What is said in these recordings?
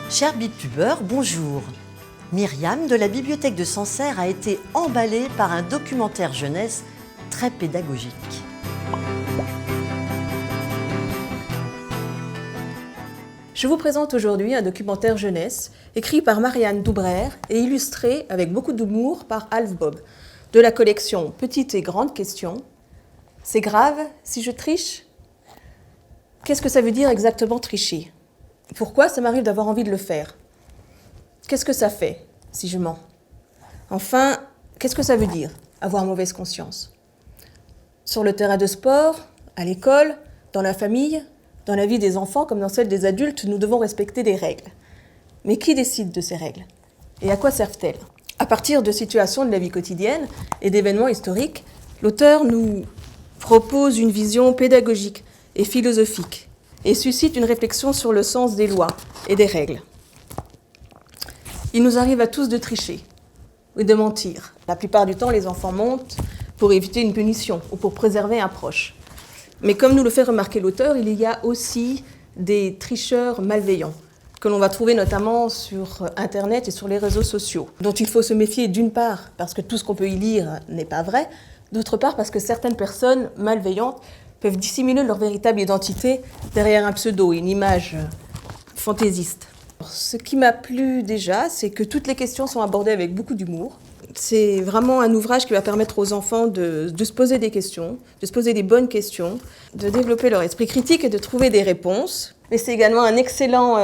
Chers BibTubeurs, bonjour. Myriam de la bibliothèque de Sancerre a été emballée par un documentaire jeunesse très pédagogique. Je vous présente aujourd'hui un documentaire jeunesse écrit par Marianne Doubrère et illustré avec beaucoup d'humour par Alf Bob, de la collection Petites et grandes questions. C'est grave si je triche ? Qu'est-ce que ça veut dire exactement tricher ? Pourquoi ça m'arrive d'avoir envie de le faire ? Qu'est-ce que ça fait si je mens ? Enfin, qu'est-ce que ça veut dire avoir mauvaise conscience ? Sur le terrain de sport, à l'école, dans la famille, dans la vie des enfants comme dans celle des adultes, nous devons respecter des règles. Mais qui décide de ces règles ? Et à quoi servent-elles ? À partir de situations de la vie quotidienne et d'événements historiques, l'auteur nous propose une vision pédagogique et philosophique et suscite une réflexion sur le sens des lois et des règles. Il nous arrive à tous de tricher ou de mentir. La plupart du temps, les enfants mentent pour éviter une punition ou pour préserver un proche. Mais comme nous le fait remarquer l'auteur, il y a aussi des tricheurs malveillants que l'on va trouver notamment sur Internet et sur les réseaux sociaux, dont il faut se méfier d'une part parce que tout ce qu'on peut y lire n'est pas vrai, d'autre part parce que certaines personnes malveillantes peuvent dissimuler leur véritable identité derrière un pseudo, une image fantaisiste. Ce qui m'a plu déjà, c'est que toutes les questions sont abordées avec beaucoup d'humour. C'est vraiment un ouvrage qui va permettre aux enfants de se poser des questions, de se poser des bonnes questions, de développer leur esprit critique et de trouver des réponses. Mais c'est également un excellent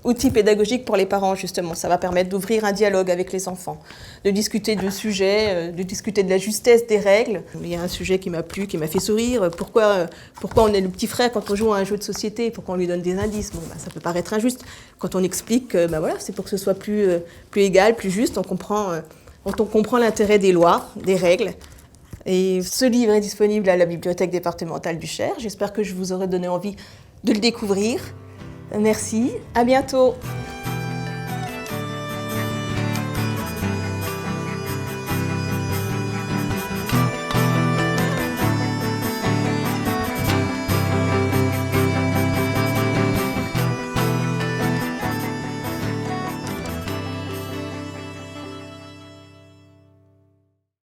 outil pédagogique pour les parents, justement. Ça va permettre d'ouvrir un dialogue avec les enfants, de discuter de sujets, de discuter de la justesse des règles. Il y a un sujet qui m'a plu, qui m'a fait sourire. Pourquoi on est le petit frère quand on joue à un jeu de société ? Pourquoi on lui donne des indices ? Bon, ça peut paraître injuste. Quand on explique que c'est pour que ce soit plus égal, plus juste, on comprend l'intérêt des lois, des règles. Et ce livre est disponible à la bibliothèque départementale du Cher. J'espère que je vous aurai donné envie de le découvrir. Merci, à bientôt.